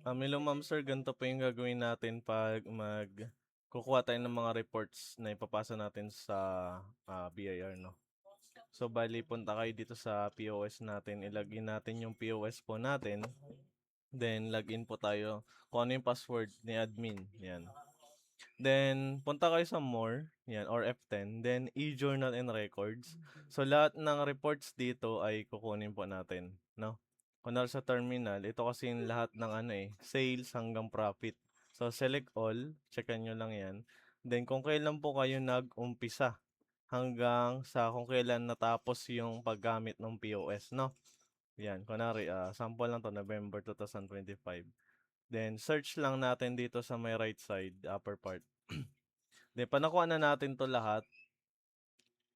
Hello ma'am sir, ganito po yung gagawin natin 'pag kukuha tayo ng mga reports na ipapasa natin sa, BIR 'no. So bale punta kayo dito sa POS natin, ilagin natin yung POS po natin, then login po tayo kung ano yung password ni admin, 'yan. Then punta kayo sa more, 'yan or F10, then e-journal and records. So lahat ng reports dito ay kukunin po natin 'no. Kunwari sa terminal, ito kasi yung lahat ng ano, sales hanggang profit. So select all, checkan niyo lang 'yan. Then kung kailan po kayo nag-umpisa hanggang sa kung kailan natapos yung paggamit ng POS 'no. 'Yan, kunwari, sample lang 'to, November 2025. Then search lang natin dito sa may right side, upper part. Then 'pag nakuha na natin 'to lahat,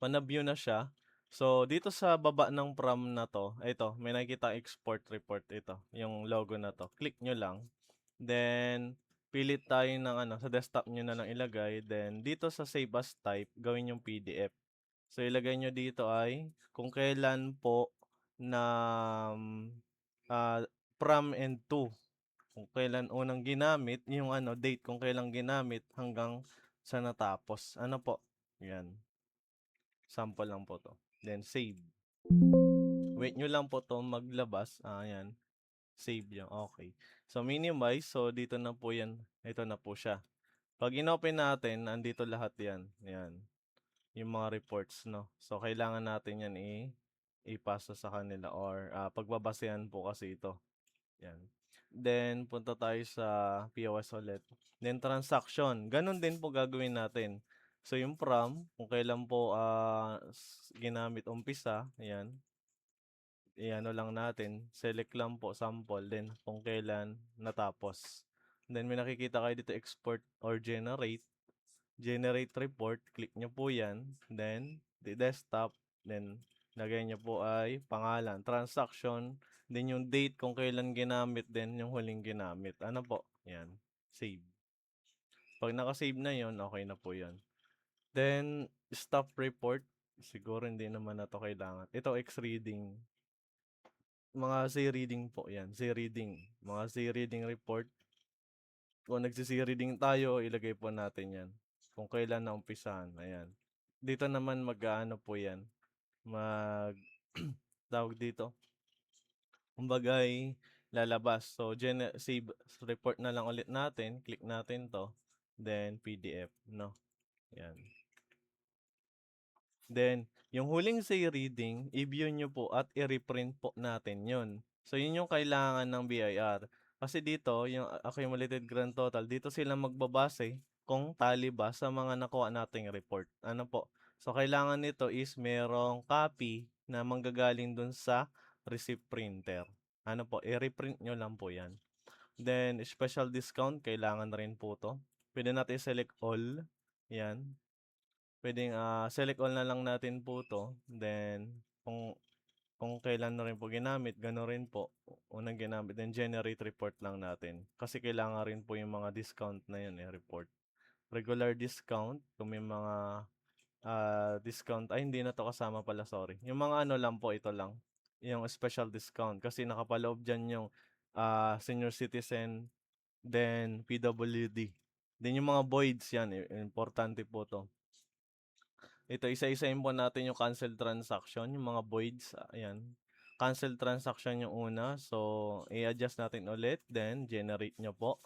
na-view na siya. So dito sa baba ng from na 'to, ito may nakikitang export report ito, yung logo na 'to, click nyo lang. Then pili tayo ng ano, sa desktop niyo na lang ilagay, then dito sa save as type gawin yung PDF. So ilagay niyo dito ay kung kailan po na, from and to, kung kailan unang ginamit, yung ano, date kung kailan ginamit hanggang sa natapos. Ano po, 'yan. Sample lang po 'to. Then save. Wait nyo lang po 'to maglabas. Ayan, save yan, okey. So minimize, so dito na po 'yan, ito na po siya. 'Pag inopen natin, andito lahat 'yan, 'yan, yung mga reports 'no. So kailangan natin 'yan ipasa sa kanila or, pagbabasehan po kasi ito, 'yan. Then punta tayo sa POS ulit, then transaction, gano'n din po gagawin natin. So yung from, kung kailan po, ginamit umpisa, ayan. I-ano lang natin, select lang po sample, then kung kailan natapos. Then may nakikita kayo dito export or generate. Generate report, click nyo po yan. Then the desktop, then lagay nyo po ay pangalan, transaction, then yung date kung kailan ginamit, then yung huling ginamit. Ano po? Yan, save. Pag nakasave na yon, okay na po yon. Then stop report, siguro hindi naman na to kailangan. Ito X-reading. Mga Z-reading po 'yan, Z-reading. Mga Z-reading report, kung nagsi-Z-reading tayo, ilagay po natin 'yan, kung kailan naumpisahan, ayan. Dito naman mag-aano po 'yan, mag tawag dito, kumbaga'y lalabas. So save report na lang ulit natin, click natin 'to, then PDF 'no, 'yan. Then, yung huling say reading, i-view nyo po at i-reprint po natin yun. So, yun yung kailangan ng BIR. Kasi dito, yung accumulated grand total, dito sila magbabase kung tali ba sa mga nakuha nating report. Ano po? So, kailangan nito is merong copy na manggagaling dun sa receipt printer. Ano po? I-reprint nyo lang po yan. Then, special discount, kailangan rin po to. Pwede natin select all. Yan. Puwedeng, select all na lang natin po 'to, then kung kailan na rin po ginamit, gano'n rin po, unang ginamit, then generate report lang natin. Kasi kailangan rin po yung mga discount na 'yun, report. Regular discount, kung may mga, discount ay hindi na 'to kasama pala, sorry. Yung mga ano lang po, ito lang, yung special discount kasi nakapaloob diyan yung, senior citizen, then PWD. Then yung mga voids 'yan, importante po 'to. Ito, isa-isahin po natin yung cancel transaction, yung mga voids, ayan. Cancel transaction yung una, so i-adjust natin ulit, then generate nyo po.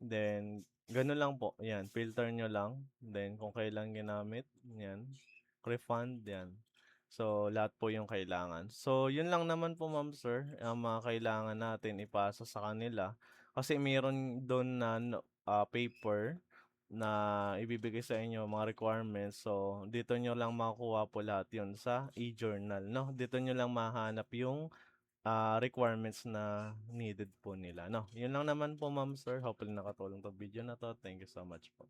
Then, gano'n lang po, ayan, filter nyo lang. Then, kung kailan ginamit, yan. Refund, yan. So, lahat po yung kailangan. So, yun lang naman po ma'am sir, ang mga kailangan natin ipasa sa kanila. Kasi meron doon na paper na ibibigay sa inyo, mga requirements. So, dito nyo lang makukuha po lahat yun sa e-journal, no? Dito nyo lang mahanap yung requirements na needed po nila, no? Yun lang naman po ma'am sir. Hopefully nakatulong 'tong video na 'to. Thank you so much po.